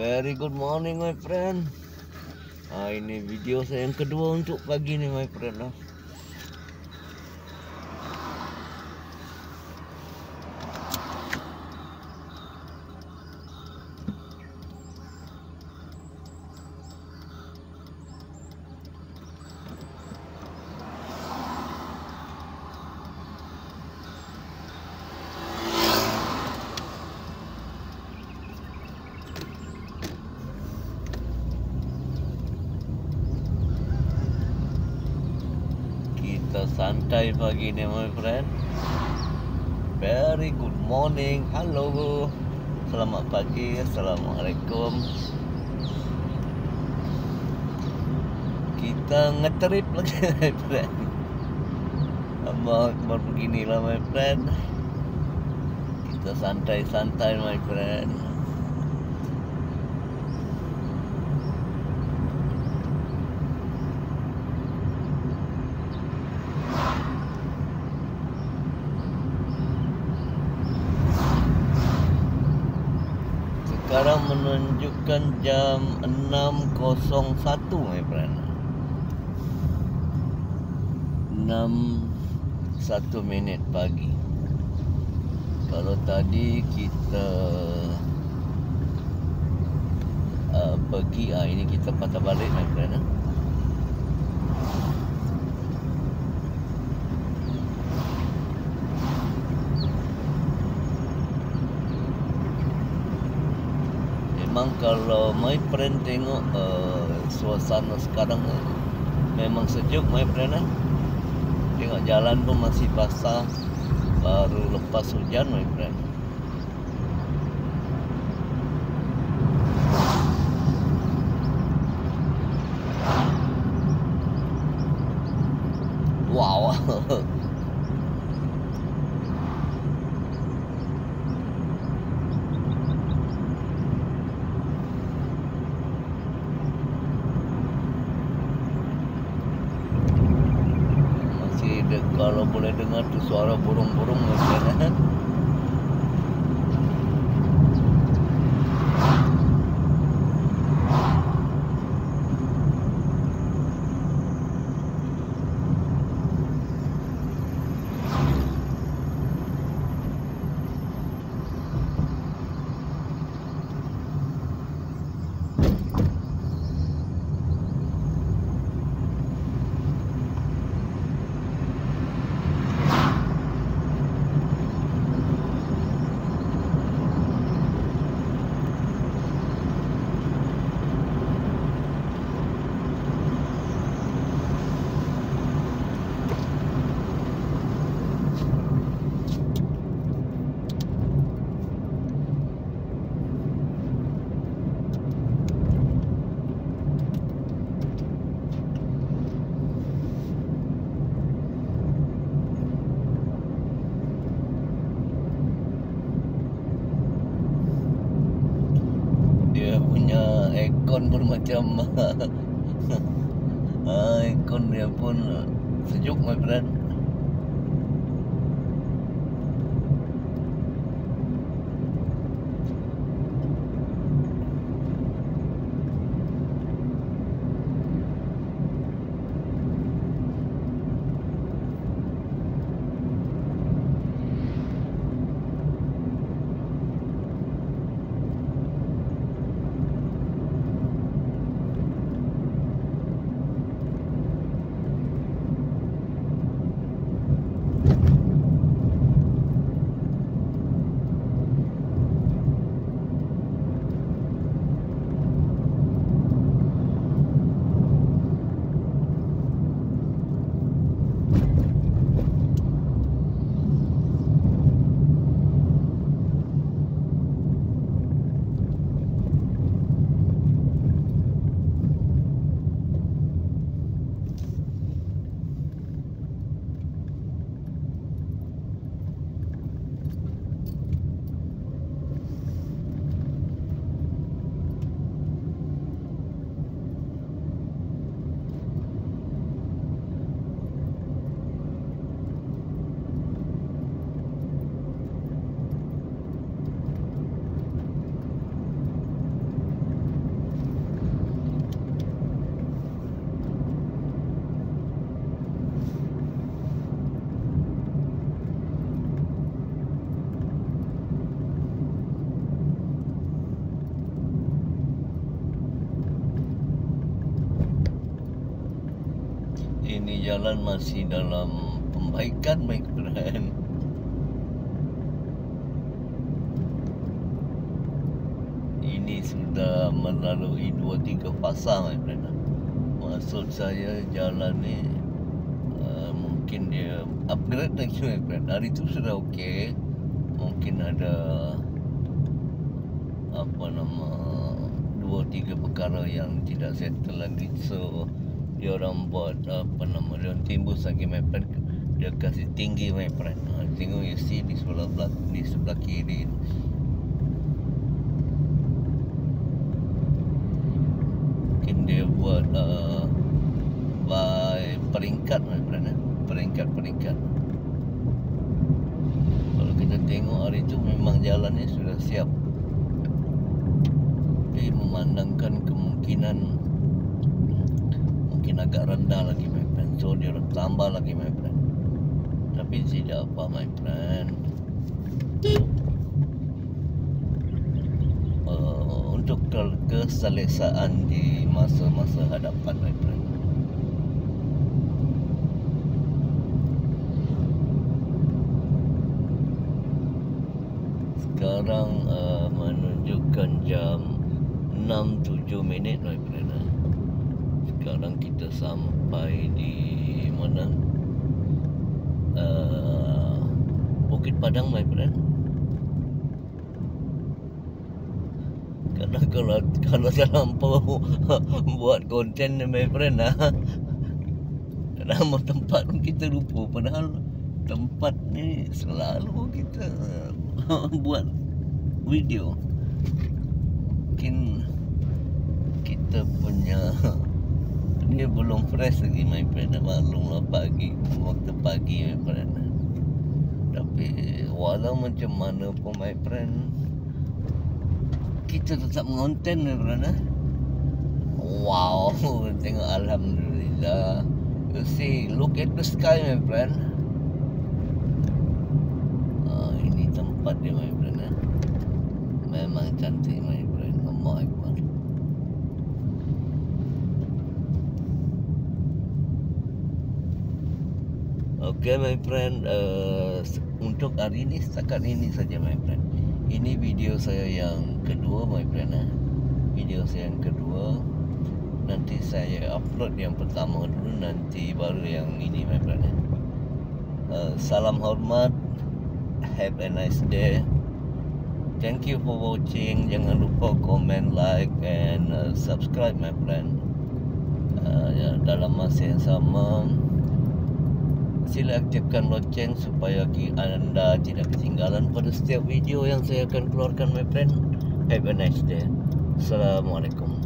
Very good morning my friend. Ini video saya yang kedua untuk pagi ni my friend lah. Kita santai pagi ni my friend. Very good morning. Halo. Selamat pagi. Assalamualaikum. Kita ngetrip lagi my friend. Baru beginilah my friend. Kita santai-santai my friend. Sekarang menunjukkan jam 6.01 my friend. 6.01 minit pagi. Kalau tadi kita pergi, ini kita patah balik my friend. Memang kalau my friend tengok suasana sekarang memang sejuk my friend. Tengok jalan pun masih basah, baru lepas hujan my friend. Wow. Kalau boleh dengar tu suara burung-burung macam. Aircon pun macam aircon dia pun sejuk my friend. jalan masih dalam pembaikan, my friend. Ini sudah melalui 2-3 fasa, my friend. Maksud saya jalan ni mungkin dia upgrade lagi, my friend. Hari tu sudah okey. Mungkin ada 2-3 perkara yang tidak settle lagi. So dia orang buat dia orang timbus lagi, my friend. Dia kasih tinggi, my friend. Tengok you see di sebelah kiri. Mungkin dia buat by peringkat, my friend. Peringkat. Kalau kita tengok hari tu memang jalannya sudah siap. Tapi memandangkan kemungkinan mungkin agak rendah lagi, my friend. So dia orang tambah lagi, my friend. Tapi tidak apa, my friend. Untuk keselesaan di masa-masa hadapan, my friend. Sekarang menunjukkan jam 6.07, my friend. Sekarang kita sampai di mana? Bukit Padang, my friend. Karena kalau terlampau buat konten, my friend, nama tempat kita lupa. Padahal tempat ni selalu kita buat video. Mungkin kita punya ni belum fresh lagi, my friend. Maklumlah waktu pagi, my friend. Tapi walau macam mana pun, my friend, kita tetap mengonten, my friend. Wow, tengok, alhamdulillah. You see, look at the sky, my friend. Ini tempat dia, my friend. Memang cantik, my friend. Allahu Akbar. Okay, my friend. Untuk hari ini setakat ini saja, my friend. Ini video saya yang kedua, my friend. Video saya yang kedua. Nanti saya upload yang pertama dulu, nanti baru yang ini, my friend. Salam hormat. Have a nice day. Thank you for watching. Jangan lupa comment, like and subscribe, my friend. Dalam masa yang sama, sila aktifkan loceng supaya anda tidak ketinggalan pada setiap video yang saya akan keluarkan, my friend. Have a nice day. Assalamualaikum.